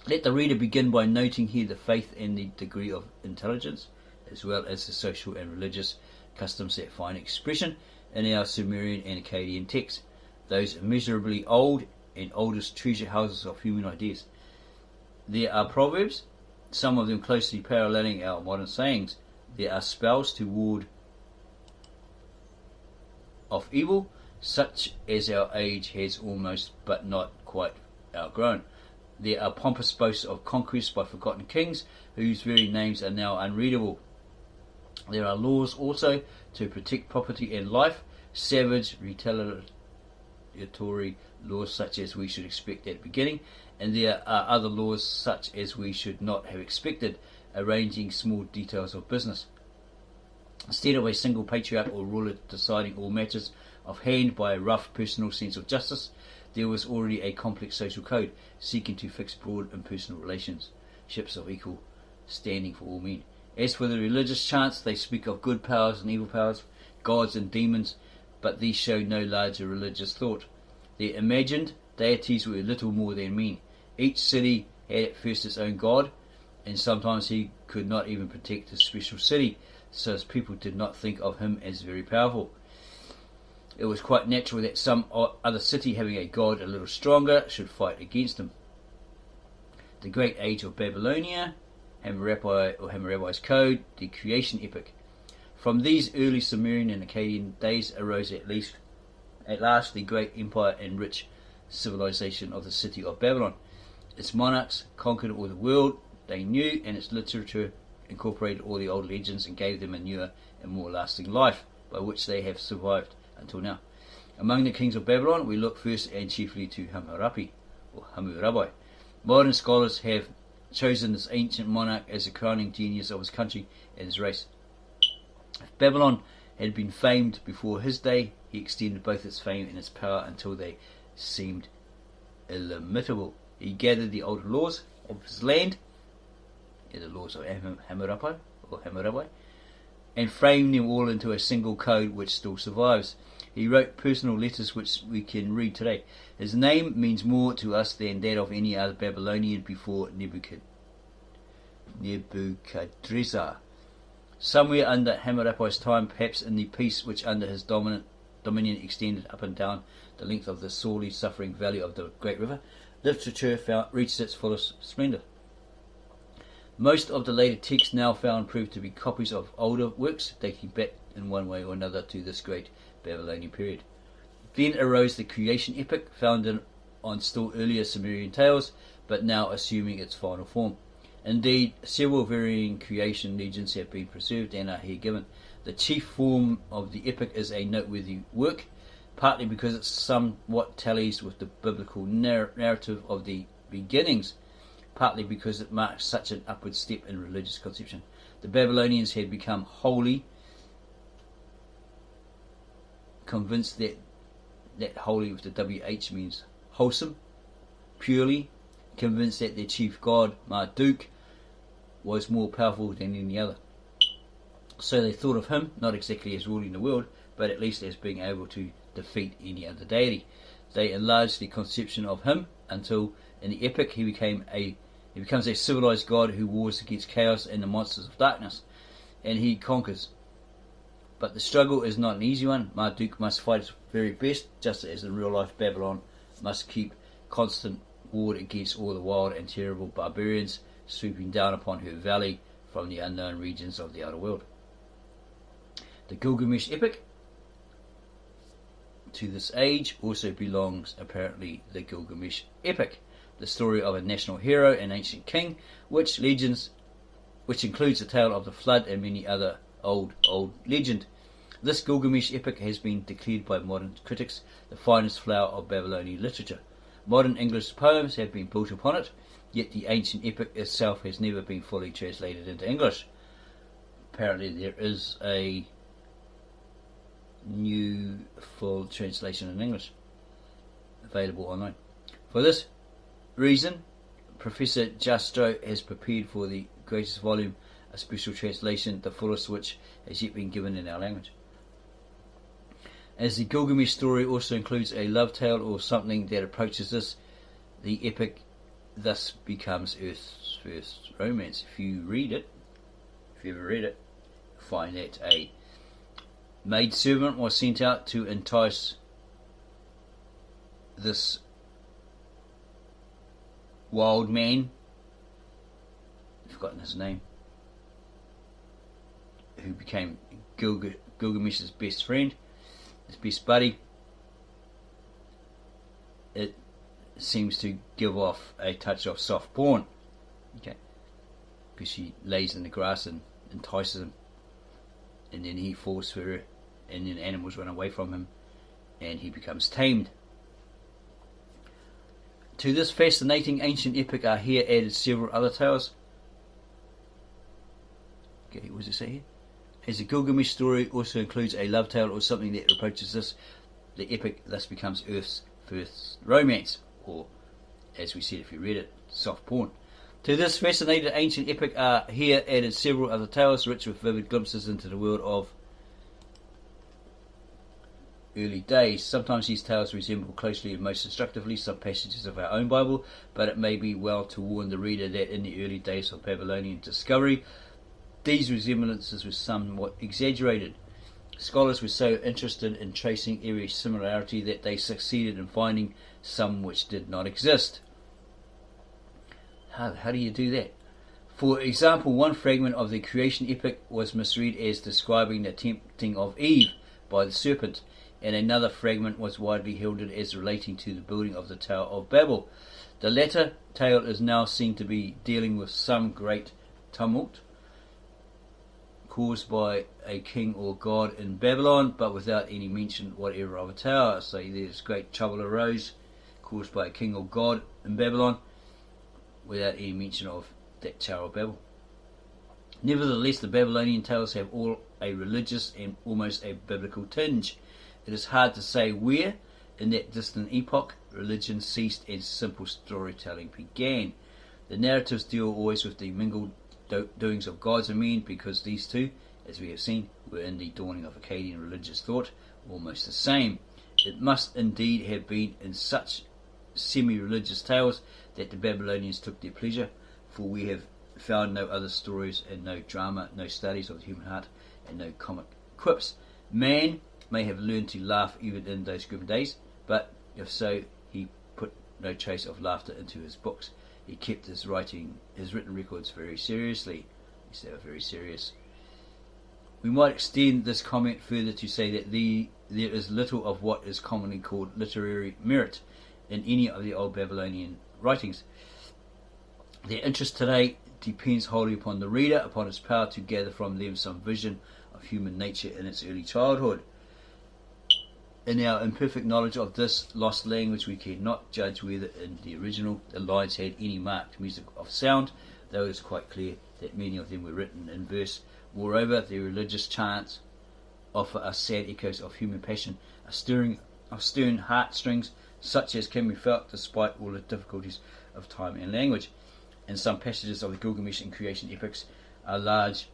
Let the reader begin by noting here the faith and the degree of intelligence, as well as the social and religious customs that find expression in our Sumerian and Akkadian texts, those immeasurably old and oldest treasure houses of human ideas. There are proverbs, some of them closely paralleling our modern sayings. There are spells to ward off evil, such as our age has almost but not quite outgrown. There are pompous boasts of conquest by forgotten kings, whose very names are now unreadable. There are laws also to protect property and life, savage, retaliatory laws such as we should expect at the beginning, and there are other laws such as we should not have expected, arranging small details of business. Instead of a single patriarch or ruler deciding all matters of hand by a rough personal sense of justice, there was already a complex social code seeking to fix broad impersonal relationships of equal standing for all men. As for the religious chants, they speak of good powers and evil powers, gods and demons, but these show no larger religious thought. Their imagined deities were little more than men. Each city had at first its own god, and sometimes he could not even protect his special city, so as people did not think of him as very powerful. It was quite natural that some other city having a god a little stronger should fight against him. The Great Age of Babylonia, Hammurabi or Hammurabi's Code, the Creation Epic. From these early Sumerian and Akkadian days arose at last the great empire and rich civilization of the city of Babylon. Its monarchs conquered all the world they knew, and its literature incorporated all the old legends and gave them a newer and more lasting life, by which they have survived until now. Among the kings of Babylon, we look first and chiefly to Hammurapi, or Hammurabi. Modern scholars have chosen this ancient monarch as the crowning genius of his country and his race. If Babylon had been famed before his day, he extended both its fame and its power until they seemed illimitable. He gathered the old laws of his land, the laws of Hammurapi, and framed them all into a single code which still survives. He wrote personal letters which we can read today. His name means more to us than that of any other Babylonian before Nebuchadrezzar. Somewhere under Hammurapi's time, perhaps in the peace which under his dominion extended up and down the length of the sorely suffering valley of the great river, literature reached its fullest splendour. Most of the later texts now found proved to be copies of older works dating back in one way or another to this great Babylonian period. Then arose the Creation Epic, founded on still earlier Sumerian tales, but now assuming its final form. Indeed, several varying creation legends have been preserved and are here given. The chief form of the epic is a noteworthy work, partly because it somewhat tallies with the biblical narrative of the beginnings, partly because it marks such an upward step in religious conception. The Babylonians had become wholly convinced that holy with the WH means wholesome, purely convinced that their chief god, Marduk, was more powerful than any other. So they thought of him not exactly as ruling the world, but at least as being able to defeat any other deity. They enlarged the conception of him until in the epic he becomes a civilized god who wars against chaos and the monsters of darkness, and he conquers. But the struggle is not an easy one. Marduk must fight his very best, just as in real life Babylon must keep constant ward against all the wild and terrible barbarians sweeping down upon her valley from the unknown regions of the outer world. The Gilgamesh Epic. To this age also belongs apparently the Gilgamesh Epic, the story of a national hero and ancient king, which includes the tale of the flood and many other old legend. This Gilgamesh Epic has been declared by modern critics the finest flower of Babylonian literature. Modern English poems have been built upon it, yet the ancient epic itself has never been fully translated into English. Apparently there is a new full translation in English available online. For this reason, Professor Jastrow has prepared for the greatest volume a special translation, the fullest which has yet been given in our language. As the Gilgamesh story also includes a love tale or something that approaches this, the epic thus becomes Earth's first romance. If you ever read it, you'll find that a maidservant was sent out to entice this wild man, I've forgotten his name, who became Gilgamesh's best friend, his best buddy. It seems to give off a touch of soft porn, okay, because she lays in the grass and entices him, and then he falls for her, and then animals run away from him, and he becomes tamed. To this fascinating ancient epic are here added several other tales. Okay, what does it say here? As the Gilgamesh story also includes a love tale or something that approaches this, the epic thus becomes Earth's first romance, or, as we said if you read it, soft porn. To this fascinating ancient epic are here added several other tales rich with vivid glimpses into the world of early days. Sometimes these tales resemble closely and most instructively some passages of our own Bible, but it may be well to warn the reader that in the early days of Babylonian discovery, these resemblances were somewhat exaggerated. Scholars were so interested in tracing every similarity that they succeeded in finding some which did not exist. How do you do that? For example, one fragment of the creation epic was misread as describing the tempting of Eve by the serpent, and another fragment was widely heralded as relating to the building of the Tower of Babel. The latter tale is now seen to be dealing with some great tumult caused by a king or god in Babylon, but without any mention whatever of a tower. So there's great trouble arose caused by a king or god in Babylon, without any mention of that Tower of Babel. Nevertheless, the Babylonian tales have all a religious and almost a biblical tinge. It is hard to say where, in that distant epoch, religion ceased and simple storytelling began. The narratives deal always with the mingled doings of gods and men, because these two, as we have seen, were in the dawning of Akkadian religious thought almost the same. It must indeed have been in such semi-religious tales that the Babylonians took their pleasure, for we have found no other stories and no drama, no studies of the human heart, and no comic quips. Man may have learned to laugh even in those grim days, but if so, he put no trace of laughter into his books. He kept his written records very seriously. They were very serious. We might extend this comment further to say that there is little of what is commonly called literary merit in any of the old Babylonian writings. Their interest today depends wholly upon the reader, upon his power to gather from them some vision of human nature in its early childhood. In our imperfect knowledge of this lost language, we cannot judge whether in the original the lines had any marked music of sound, though it is quite clear that many of them were written in verse. Moreover, the religious chants offer us sad echoes of human passion, a stirring of stern heartstrings, such as can be felt despite all the difficulties of time and language. And some passages of the Gilgamesh and creation epics are large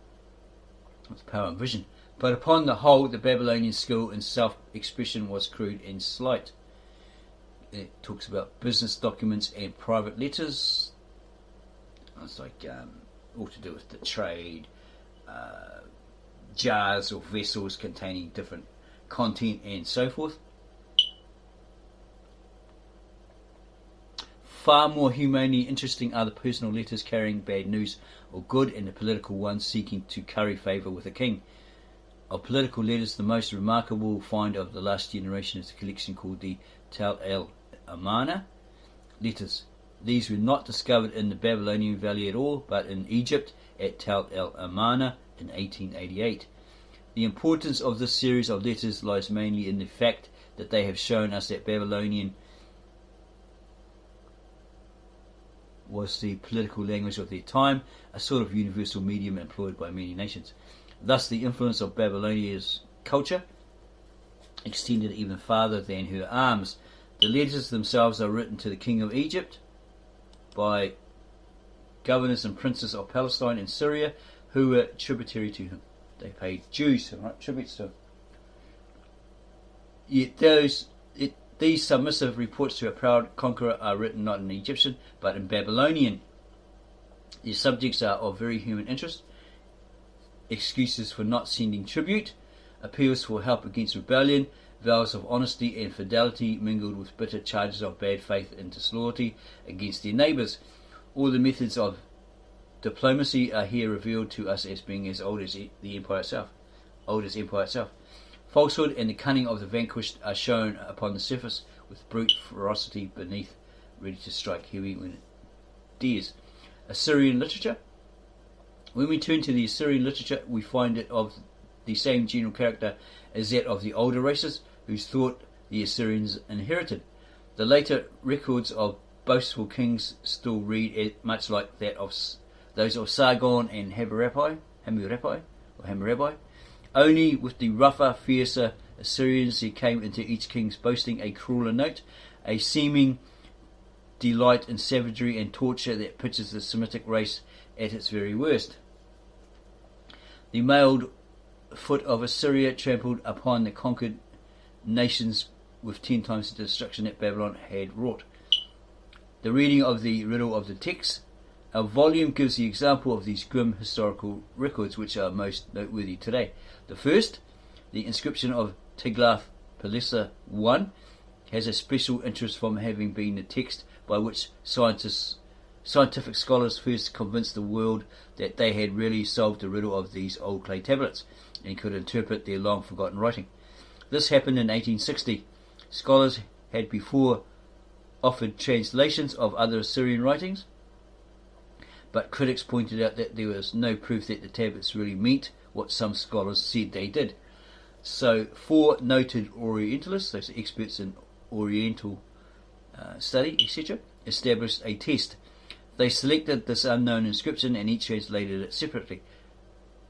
with power and vision. But upon the whole, the Babylonian skill in self-expression was crude and slight. It talks about business documents and private letters. It's like all to do with the trade, jars or vessels containing different content and so forth. Far more humanely interesting are the personal letters carrying bad news or good, and the political ones seeking to curry favour with a king. Of political letters, the most remarkable find of the last generation is a collection called the Tal El Amana Letters. These were not discovered in the Babylonian Valley at all, but in Egypt at Tal El Amana in 1888. The importance of this series of letters lies mainly in the fact that they have shown us that Babylonian was the political language of their time, a sort of universal medium employed by many nations. Thus, the influence of Babylonia's culture extended even farther than her arms. The letters themselves are written to the king of Egypt by governors and princes of Palestine and Syria who were tributary to him. They paid dues, right, tributes to him. Yet These submissive reports to a proud conqueror are written not in Egyptian, but in Babylonian. Their subjects are of very human interest: excuses for not sending tribute, appeals for help against rebellion, vows of honesty and fidelity mingled with bitter charges of bad faith and disloyalty against their neighbours. All the methods of diplomacy are here revealed to us as being as old as the empire itself. Falsehood and the cunning of the vanquished are shown upon the surface, with brute ferocity beneath, ready to strike heavy when it dares. Assyrian literature. When we turn to the Assyrian literature, we find it of the same general character as that of the older races, whose thought the Assyrians inherited. The later records of boastful kings still read much like that of those of Sargon and Hammurapi, only with the rougher, fiercer Assyrians there came into each king's boasting a crueler note, a seeming delight in savagery and torture that pitches the Semitic race at its very worst. The mailed foot of Assyria trampled upon the conquered nations with 10 times the destruction that Babylon had wrought. The reading of the riddle of the text. Our volume gives the example of these grim historical records which are most noteworthy today. The first, the inscription of Tiglath-Pileser I, has a special interest from having been the text by which scientific scholars first convinced the world that they had really solved the riddle of these old clay tablets and could interpret their long-forgotten writing. This happened in 1860. Scholars had before offered translations of other Assyrian writings, but critics pointed out that there was no proof that the tablets really meant what some scholars said they did. So 4 noted Orientalists, those experts in Oriental study, etc., established a test. They selected this unknown inscription and each translated it separately.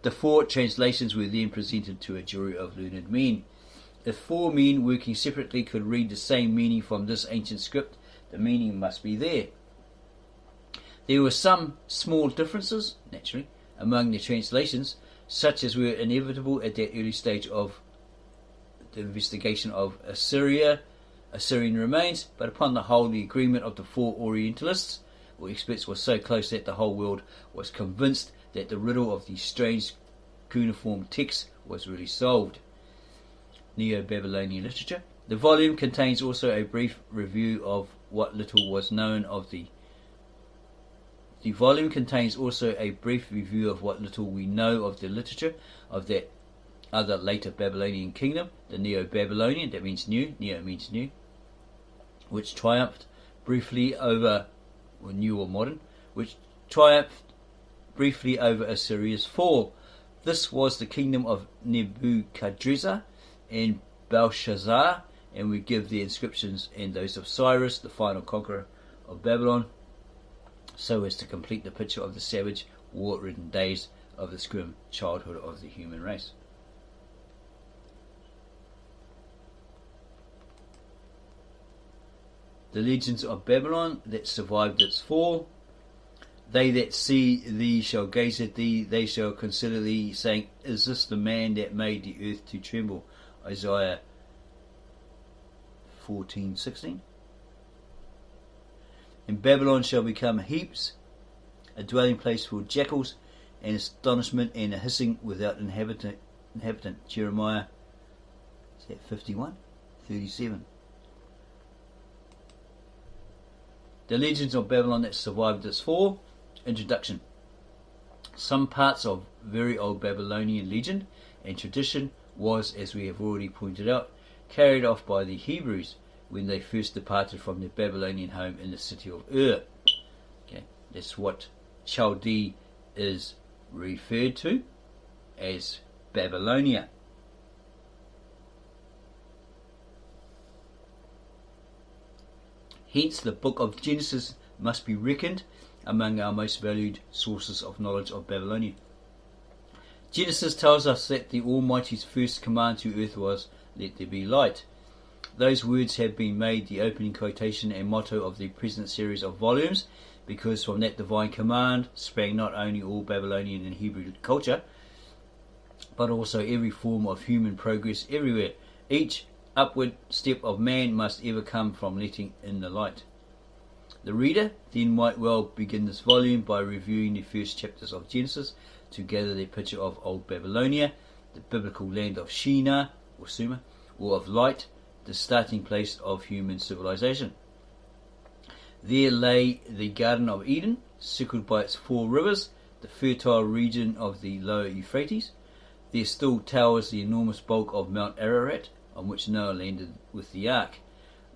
The 4 translations were then presented to a jury of learned men. If 4 men working separately could read the same meaning from this ancient script, the meaning must be there. There were some small differences, naturally, among the translations, such as were inevitable at that early stage of the investigation of Assyrian remains, but upon the whole the agreement of the 4 Orientalists or experts was so close that the whole world was convinced that the riddle of the strange cuneiform text was really solved. Neo-Babylonian Literature. The volume contains also a brief review of what little was known of the volume contains also a brief review of what little we know of the literature of that other later Babylonian kingdom, the Neo-Babylonian, that means new, Neo means new, which triumphed briefly over, or new or modern, which triumphed briefly over Assyria's fall. This was the kingdom of Nebuchadrezzar and Belshazzar, and we give the inscriptions and those of Cyrus, the final conqueror of Babylon, so as to complete the picture of the savage, war-ridden days of the grim childhood of the human race. The legends of Babylon that survived its fall. They that see thee shall gaze at thee, they shall consider thee, saying, is this the man that made the earth to tremble? Isaiah 14:16. And Babylon shall become heaps, a dwelling place for jackals, and astonishment and a hissing without inhabitant. Jeremiah, is that 51:37. The legends of Babylon that survived its fall. Introduction. Some parts of very old Babylonian legend and tradition was, as we have already pointed out, carried off by the Hebrews when they first departed from their Babylonian home in the city of Ur. Okay, that's what Chaldee is referred to as Babylonia. Hence, the book of Genesis must be reckoned among our most valued sources of knowledge of Babylonia. Genesis tells us that the Almighty's first command to earth was, let there be light. Those words have been made the opening quotation and motto of the present series of volumes, because from that divine command sprang not only all Babylonian and Hebrew culture, but also every form of human progress everywhere. Each upward step of man must ever come from letting in the light. The reader then might well begin this volume by reviewing the first chapters of Genesis to gather their picture of Old Babylonia, the biblical land of Shinar or Sumer, or of light, the starting place of human civilization. There lay the Garden of Eden, circled by its 4 rivers, the fertile region of the lower Euphrates. There still towers the enormous bulk of Mount Ararat, on which Noah landed with the ark.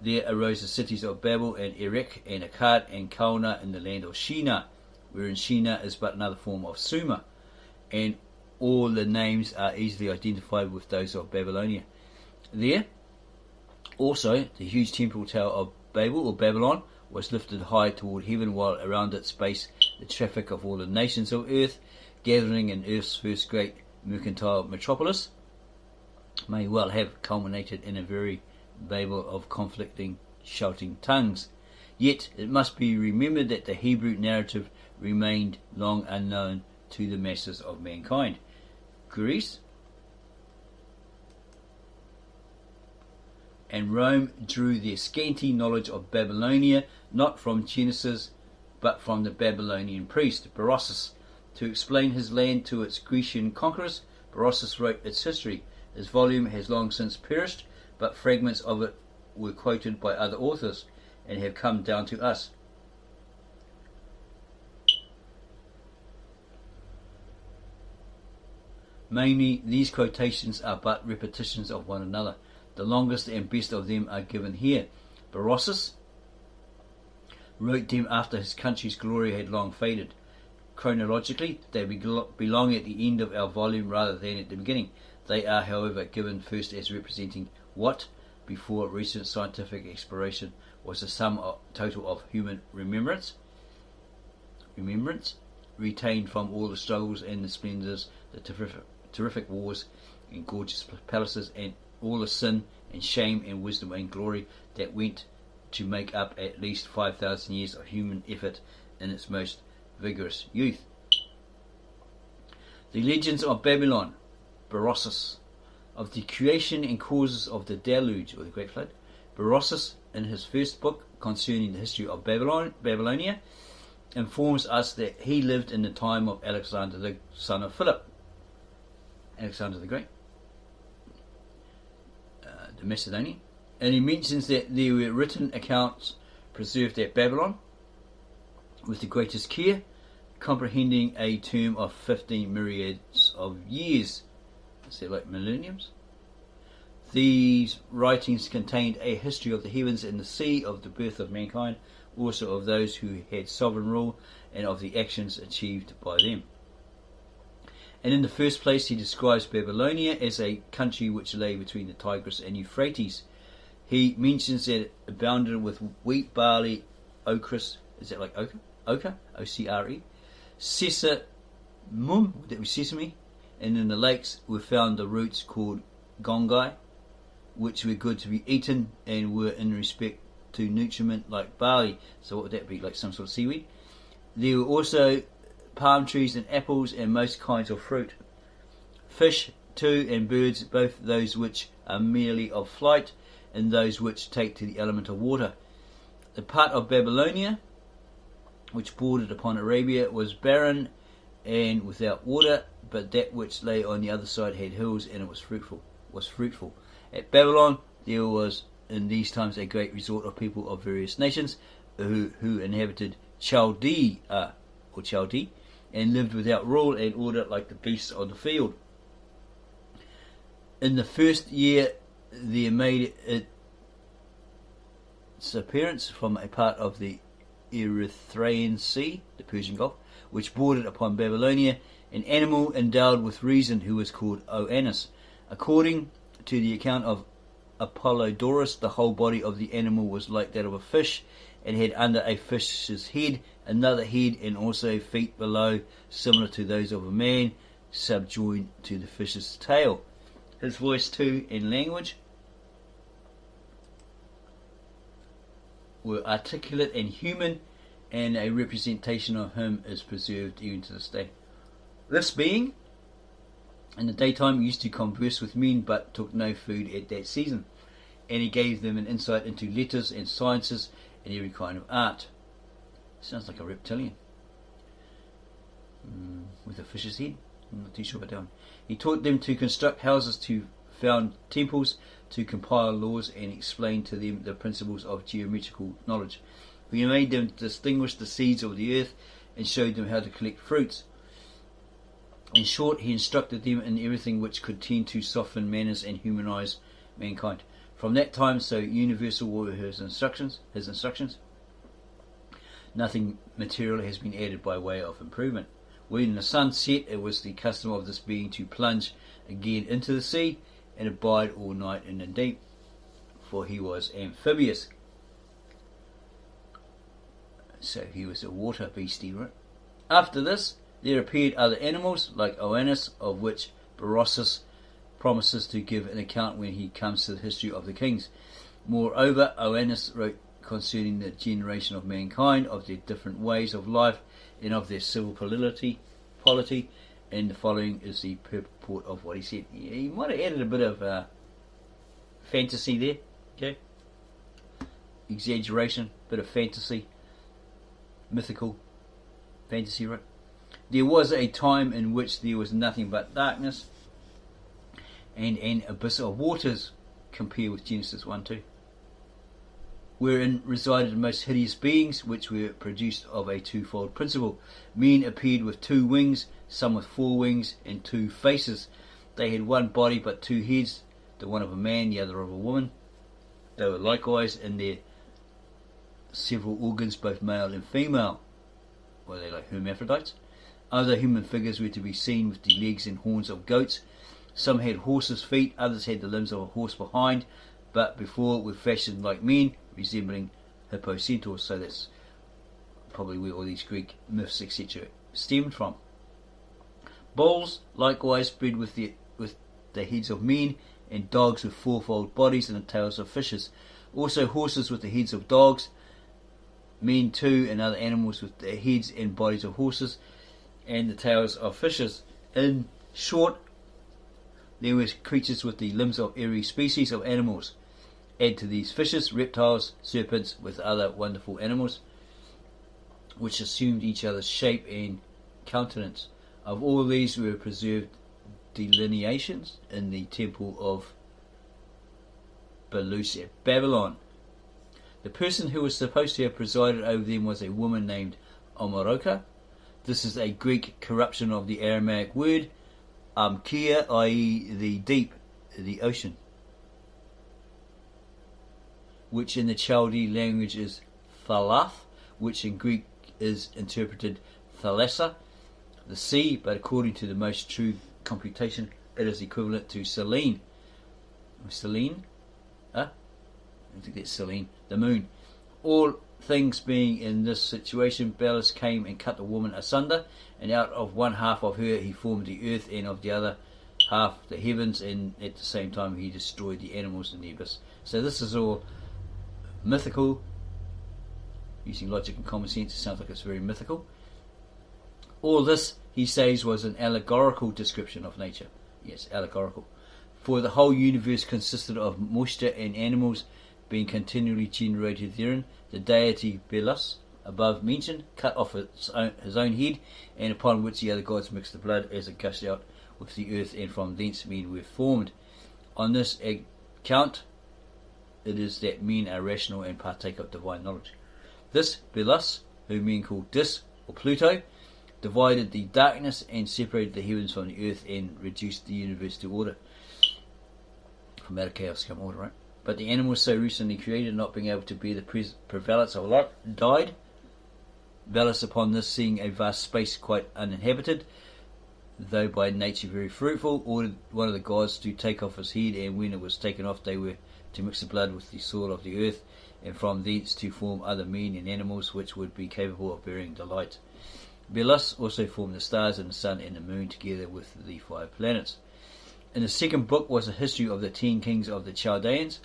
There arose the cities of Babel and Erech and Akkad and Kalna in the land of Shinar, wherein Shinar is but another form of Sumer, and all the names are easily identified with those of Babylonia. There also the huge temple tower of Babel or Babylon was lifted high toward heaven, while around its base the traffic of all the nations of earth, gathering in earth's first great mercantile metropolis, may well have culminated in a very Babel of conflicting, shouting tongues. Yet it must be remembered that the Hebrew narrative remained long unknown to the masses of mankind. Greece and Rome drew their scanty knowledge of Babylonia not from Genesis but from the Babylonian priest Berossus. To explain his land to its Grecian conquerors, Berossus wrote its history. His volume has long since perished, but fragments of it were quoted by other authors and have come down to us. Mainly, these quotations are but repetitions of one another. The longest and best of them are given here. Berossus wrote them after his country's glory had long faded. Chronologically, they belong at the end of our volume rather than at the beginning. They are, however, given first as representing what, before recent scientific exploration, was the sum total of human remembrance, retained from all the struggles and the splendours, the terrific wars and gorgeous palaces, and all the sin and shame and wisdom and glory that went to make up at least 5,000 years of human effort in its most vigorous youth. The legends of Babylon, Berossus, of the creation and causes of the deluge or the Great Flood. Berossus, in his first book concerning the history of Babylonia, informs us that he lived in the time of Alexander the son of Philip, Alexander the Great, the Macedonian, and he mentions that there were written accounts preserved at Babylon with the greatest care, comprehending a term of 15 myriads of years. Is that like millenniums? These writings contained a history of the heavens and the sea, of the birth of mankind, also of those who had sovereign rule, and of the actions achieved by them. And in the first place, he describes Babylonia as a country which lay between the Tigris and Euphrates. He mentions that it abounded with wheat, barley, ochre, is that like ochre? Ochre, O-C-R-E, sesamum, that was sesame, and in the lakes were found the roots called gongai, which were good to be eaten and were in respect to nutriment like barley. So what would that be, like some sort of seaweed? There were also palm trees and apples and most kinds of fruit. Fish too, and birds, both those which are merely of flight and those which take to the element of water. The part of Babylonia which bordered upon Arabia was barren and without water, but that which lay on the other side had hills, and it was fruitful. At Babylon there was in these times a great resort of people of various nations who inhabited Chaldee, and lived without rule and order like the beasts of the field. In the first year there made its appearance from a part of the Erythraean Sea, the Persian Gulf, which bordered upon Babylonia, an animal endowed with reason who was called Oannes. According to the account of Apollodorus, the whole body of the animal was like that of a fish, and had under a fish's head another head, and also feet below, similar to those of a man, subjoined to the fish's tail. His voice too and language were articulate and human, and a representation of him is preserved even to this day. This being, in the daytime, used to converse with men, but took no food at that season. and he gave them an insight into letters and sciences and every kind of art. Sounds like a reptilian. With a fish's head? I'm not too sure about that one. He taught them to construct houses, to found temples, to compile laws, and explain to them the principles of geometrical knowledge. He made them distinguish the seeds of the earth and showed them how to collect fruits. In short, he instructed them in everything which could tend to soften manners and humanize mankind. From that time, so universal were his instructions. Nothing material has been added by way of improvement. When the sun set, it was the custom of this being to plunge again into the sea and abide all night in the deep, for he was amphibious. So he was a water beastie, right? After this, there appeared other animals, like Oannes, of which Berosus promises to give an account when he comes to the history of the kings. Moreover, Oannes wrote concerning the generation of mankind, of their different ways of life, and of their civil polity, and the following is the purport of what he said. He might have added a bit of fantasy there, okay? Exaggeration, bit of fantasy, mythical fantasy, right? There was a time in which there was nothing but darkness and an abyss of waters, compared with Genesis 1:2. Wherein resided most hideous beings, which were produced of a twofold principle. Men appeared with 2 wings, some with 4 wings, and 2 faces. They had 1 body but 2 heads, the one of a man, the other of a woman. They were likewise in their several organs, both male and female. Were they like hermaphrodites? Other human figures were to be seen with the legs and horns of goats. Some had horses' feet, others had the limbs of a horse behind, but before were fashioned like men, resembling hippocentaurs. So that's probably where all these Greek myths, etc., stemmed from. Bulls likewise bred with the heads of men, and dogs with 4-fold bodies and the tails of fishes. Also horses with the heads of dogs, men too, and other animals with the heads and bodies of horses and the tails of fishes. In short, there were creatures with the limbs of every species of animals. Add to these fishes, reptiles, serpents, with other wonderful animals, which assumed each other's shape and countenance. Of all these were preserved delineations in the temple of Belus at Babylon. The person who was supposed to have presided over them was a woman named Omoroka. This is a Greek corruption of the Aramaic word Amkia, i.e. the deep, the ocean, which in the Chaldee language is Thalath, which in Greek is interpreted Thalassa, the sea, but according to the most true computation, it is equivalent to Selene. Selene? I think that's Selene, the moon. All things being in this situation, Belus came and cut the woman asunder, and out of one half of her he formed the earth, and of the other half the heavens, and at the same time he destroyed the animals in the abyss. So this is all mythical. Using logic and common sense, it sounds like it's very mythical. All this, he says, was an allegorical description of nature. Yes, allegorical. For the whole universe consisted of moisture and animals being continually generated therein. The deity Belus, above mentioned, cut off his own head, and upon which the other gods mixed the blood as it gushed out with the earth, and from thence men were formed. On this account, it is that men are rational and partake of divine knowledge. This Belus, whom men call Dis or Pluto, divided the darkness and separated the heavens from the earth and reduced the universe to order. From out of chaos come order, right? But the animals so recently created, not being able to bear the prevalence of light, died. Belus, upon this, seeing a vast space quite uninhabited, though by nature very fruitful, ordered one of the gods to take off his head, and when it was taken off, they were to mix the blood with the soil of the earth, and from thence to form other men and animals which would be capable of bearing the light. Belus also formed the stars and the sun and the moon, together with the 5 planets. In the second book was a history of the 10 kings of the Chaldeans,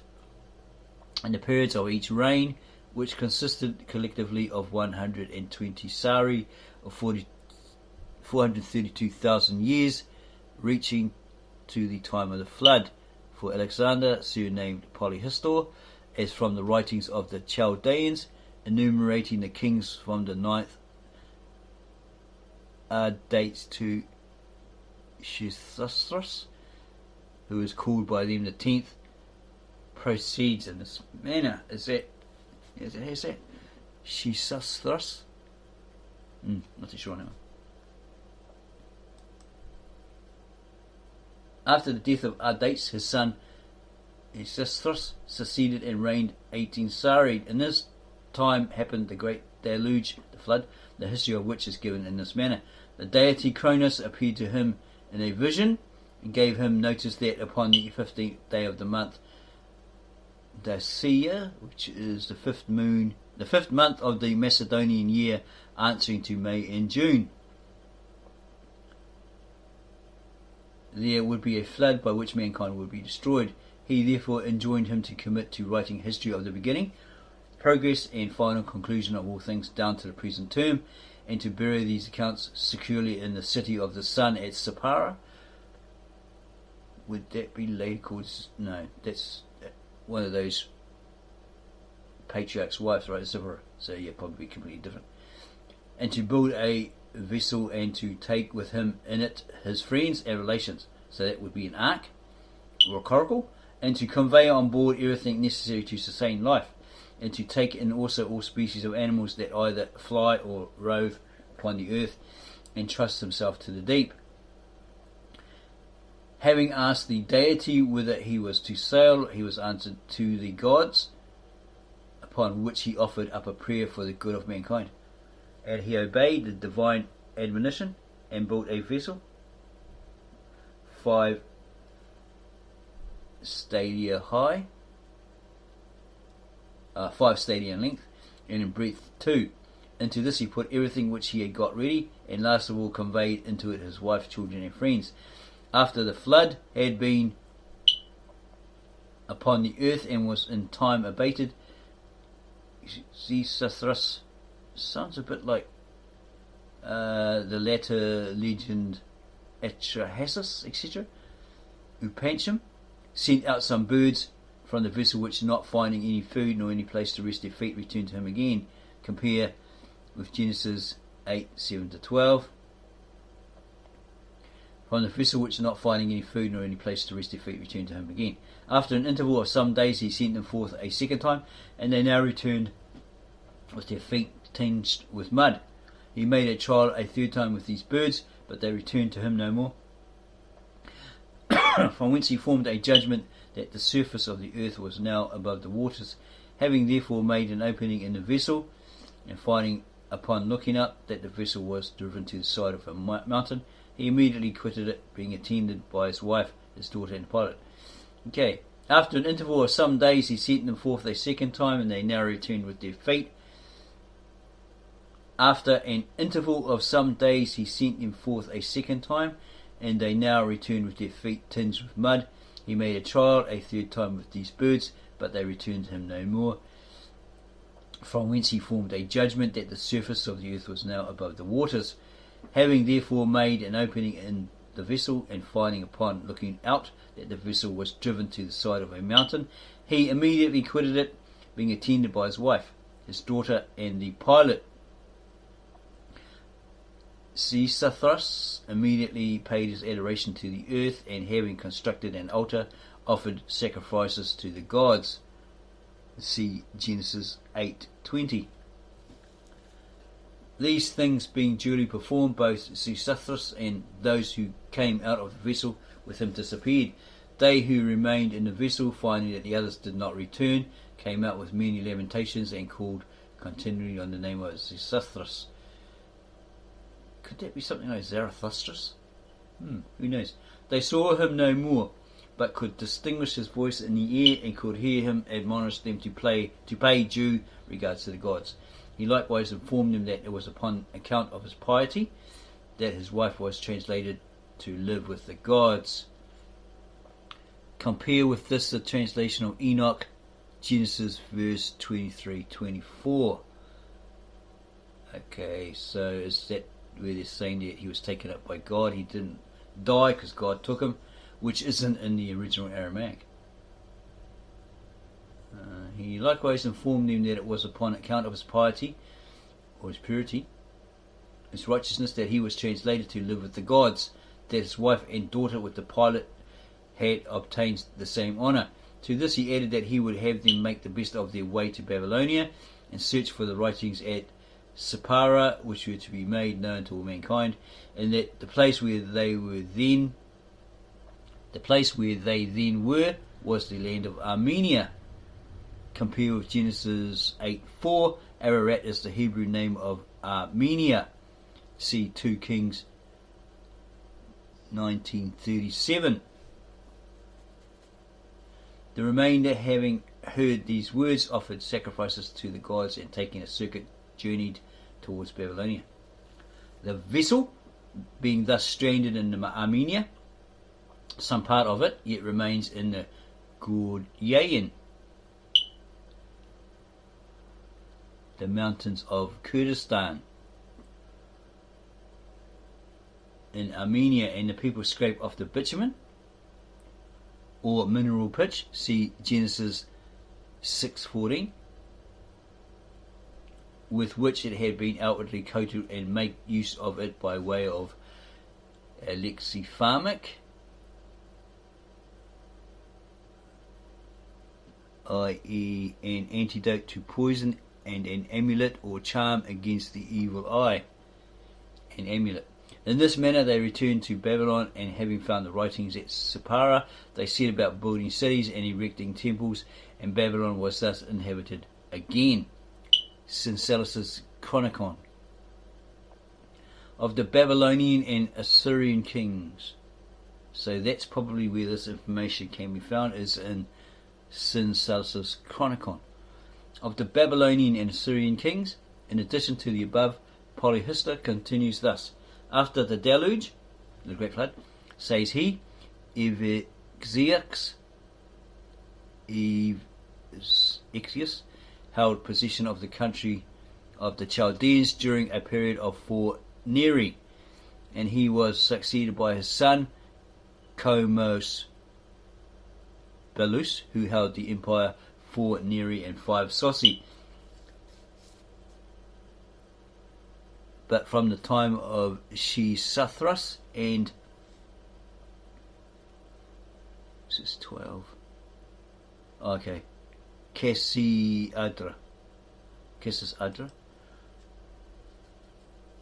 and the periods of each reign, which consisted collectively of 120 sari, or 432,000 years, reaching to the time of the flood, for Alexander, surnamed Polyhistor, as from the writings of the Chaldeans, enumerating the kings from the 9th dates to Shisthus, who is called by them the 10th, proceeds in this manner. Is that Shisthus? Not too sure now. After the death of Ardates, his son Shisthus succeeded and reigned 18 Sarid. In this time happened the great deluge, the flood, the history of which is given in this manner. The deity Cronus appeared to him in a vision and gave him notice that upon the 15th day of the month Dacia, which is the fifth month of the Macedonian year, answering to May and June, there would be a flood by which mankind would be destroyed. He therefore enjoined him to commit to writing history of the beginning, progress and final conclusion of all things down to the present term, and to bury these accounts securely in the city of the sun at Sippara. Would that be lady called? No, that's one of those patriarch's wives, right? Sippara. So yeah, probably completely different. And to build a vessel and to take with him in it his friends and relations. So that would be an ark or a coracle, and to convey on board everything necessary to sustain life, and to take in also all species of animals that either fly or rove upon the earth, and trust himself to the deep. Having asked the deity whither he was to sail, he was answered, to the gods, upon which he offered up a prayer for the good of mankind. And he obeyed the divine admonition and built a vessel 5 stadia high, 5 stadia in length, and in breadth 2. Into this he put everything which he had got ready, and last of all conveyed into it his wife, children, and friends. After the flood had been upon the earth and was in time abated, Xisuthros sounds a bit like the latter legend Atrahasis, etc. Upancham sent out some birds from the vessel, which, not finding any food nor any place to rest their feet, returned to him again. Compare with Genesis 8:7-12. From the vessel, which, not finding any food nor any place to rest their feet, returned to him again. After an interval of some days, he sent them forth a second time, and they now returned with their feet tinged with mud. He made a trial a third time with these birds, but they returned to him no more. From whence he formed a judgment that the surface of the earth was now above the waters. Having therefore made an opening in the vessel, and finding upon looking up that the vessel was driven to the side of a mountain, he immediately quitted it, being attended by his wife, his daughter, and pilot. Okay. After an interval of some days, he sent them forth a second time, and they now returned with their feet. After an interval of some days, he sent them forth a second time, and they now returned with their feet tinged with mud. He made a trial a third time with these birds, but they returned to him no more. From whence he formed a judgment that the surface of the earth was now above the waters. Having therefore made an opening in the vessel, and finding upon looking out that the vessel was driven to the side of a mountain, he immediately quitted it, being attended by his wife, his daughter, and the pilot. Xisuthros immediately paid his adoration to the earth, and having constructed an altar, offered sacrifices to the gods. See Genesis 8:20. These things being duly performed, both Xisuthros and those who came out of the vessel with him disappeared. They who remained in the vessel, finding that the others did not return, came out with many lamentations and called continually on the name of Xisuthros. Could that be something like Zarathustra? Who knows? They saw him no more, but could distinguish his voice in the air, and could hear him admonish them to pay due regards to the gods. He likewise informed them that it was upon account of his piety that his wife was translated to live with the gods. Compare with this the translation of Enoch, Genesis verse 23-24. Okay, so is that where they're saying that he was taken up by God? He didn't die because God took him, which isn't in the original Aramaic. He likewise informed them that it was upon account of his piety, or his purity, his righteousness, that he was translated to live with the gods, that his wife and daughter with the pilot had obtained the same honour. To this he added that he would have them make the best of their way to Babylonia and search for the writings at Sippara, which were to be made known to all mankind, and that the place where they then were was the land of Armenia. Compare with Genesis 8:4. Ararat is the Hebrew name of Armenia. See 2 Kings 19:37. The remainder, having heard these words, offered sacrifices to the gods and taking a circuit journeyed towards Babylonia. The vessel, being thus stranded in Armenia, some part of it yet remains in the Gurjayan, the mountains of Kurdistan, in Armenia, and the people scrape off the bitumen or mineral pitch. See Genesis 6:14, with which it had been outwardly coated, and make use of it by way of alexipharmac, i.e. an antidote to poison, and an amulet or charm against the evil eye. An amulet. In this manner they returned to Babylon, and having found the writings at Sippara, they set about building cities and erecting temples, and Babylon was thus inhabited again. Syncellus's Chronicon. Of the Babylonian and Assyrian kings. So that's probably where this information can be found, is in Syncellus's Chronicon. Of the Babylonian and Assyrian kings, in addition to the above, Polyhistor continues thus. After the deluge, the great flood, says he, Evixius held possession of the country of the Chaldeans during a period of 4 Neri, and he was succeeded by his son Comos Belus, who held the empire 4 Neri and 5 Sossi. But from the time of Shisuthras and this is 12. Okay. Cassiadra. The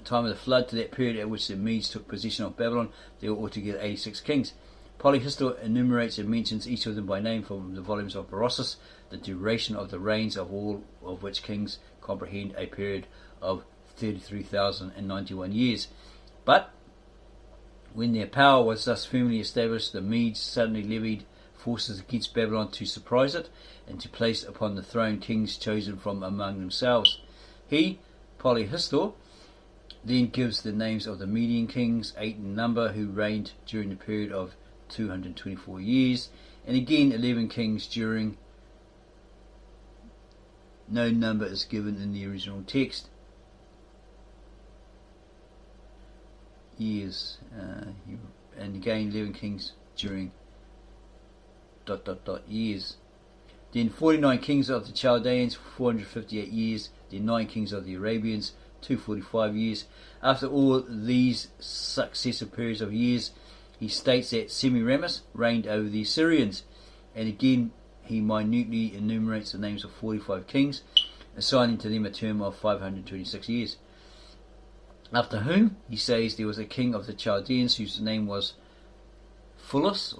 time of the flood to that period at which the Medes took possession of Babylon, there were altogether 86 kings. Polyhistor enumerates and mentions each of them by name from the volumes of Berossus, the duration of the reigns of all of which kings comprehend a period of 33,091 years. But when their power was thus firmly established, the Medes suddenly levied forces against Babylon to surprise it, and to place upon the throne kings chosen from among themselves. He, Polyhistor, then gives the names of the Median kings, 8 in number, who reigned during the period of 224 years, and again 11 kings during. No number is given in the original text. Years, and again 11 kings during ... years. Then 49 kings of the Chaldeans, 458 years. Then 9 kings of the Arabians, 245 years. After all these successive periods of years, he states that Semiramis reigned over the Assyrians, and again he minutely enumerates the names of 45 kings, assigning to them a term of 526 years. After whom, he says, there was a king of the Chaldeans whose name was Phulus,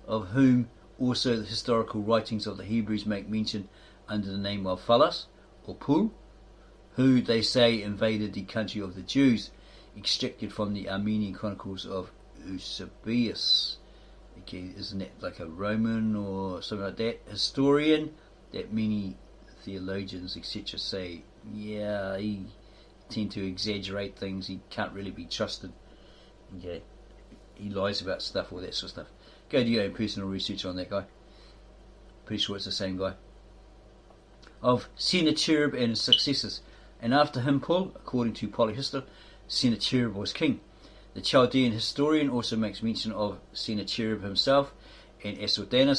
of whom also the historical writings of the Hebrews make mention under the name of Phulus, or Pul, who they say invaded the country of the Jews, extracted from the Armenian chronicles of Eusebius. Okay, isn't that like a Roman or something like that historian that many theologians etc. say, yeah, he tend to exaggerate things, he can't really be trusted, yeah, he lies about stuff, all that sort of stuff. Go do your own personal research on that guy. Pretty sure it's the same guy. Of Sennacherib and his successors. And after him, Paul, according to Polyhistor, Sennacherib was king. The Chaldean historian also makes mention of Sennacherib himself and Esarhaddon.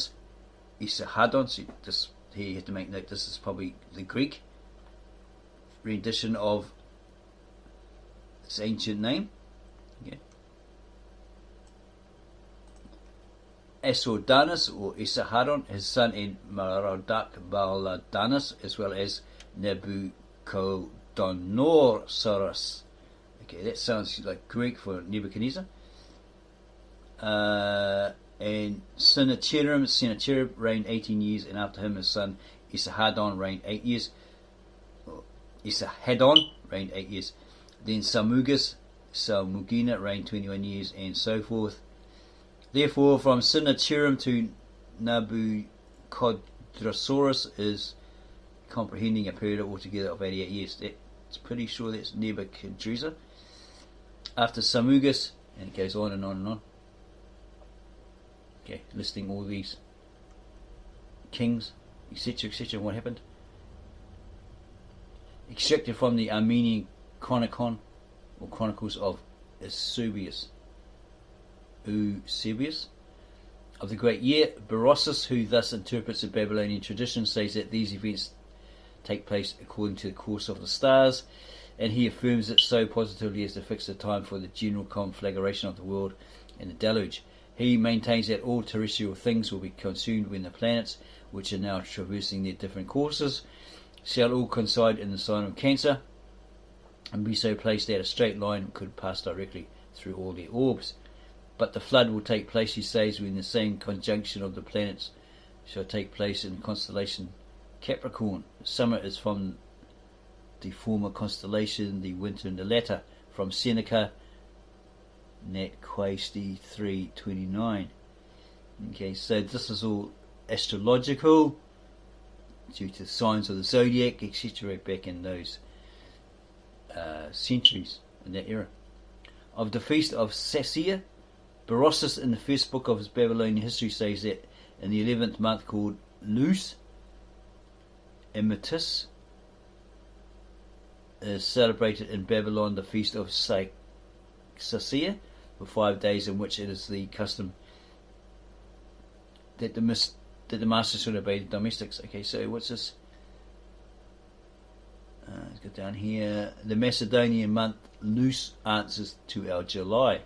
See, this here you have to make note this is probably the Greek rendition of its ancient name. Okay. Esarhaddon or Esarhaddon, his son in Merodach Baladanus, as well as Nebuchadnezzar. Okay, that sounds like Greek for Nebuchadnezzar. And Sennacherib reigned 18 years, and after him his son Esarhaddon reigned 8 years. Esarhaddon reigned 8 years. Then Salmugina reigned 21 years, and so forth. Therefore, from Sennacherib to Nabuchodonosor is comprehending a period altogether of 88 years. It's pretty sure that's Nebuchadnezzar. After Samugas, and it goes on and on and on. Okay, listing all these kings, etc., etc., what happened. Extracted from the Armenian Chronicon, or Chronicles of Eusebius of the great year. Berossus, who thus interprets the Babylonian tradition, says that these events take place according to the course of the stars, and he affirms it so positively as to fix the time for the general conflagration of the world and the deluge. He maintains that all terrestrial things will be consumed when the planets, which are now traversing their different courses, shall all coincide in the sign of Cancer, and be so placed that a straight line could pass directly through all their orbs. But the flood will take place, he says, when the same conjunction of the planets shall take place in the constellation Capricorn. The summer is from the former constellation, the winter in the latter, from Seneca, Nat Quasti 329. Okay, so this is all astrological due to the signs of the zodiac, etc., back in those centuries, in that era. Of the feast of Sassia, Berossus in the first book of his Babylonian history says that in the 11th month, called Lus Emitus, is celebrated in Babylon the feast of Sassia for 5 days, in which it is the custom that the master should obey the domestics. Okay, so what's this? Let's go down here. The Macedonian month Lus answers to our July.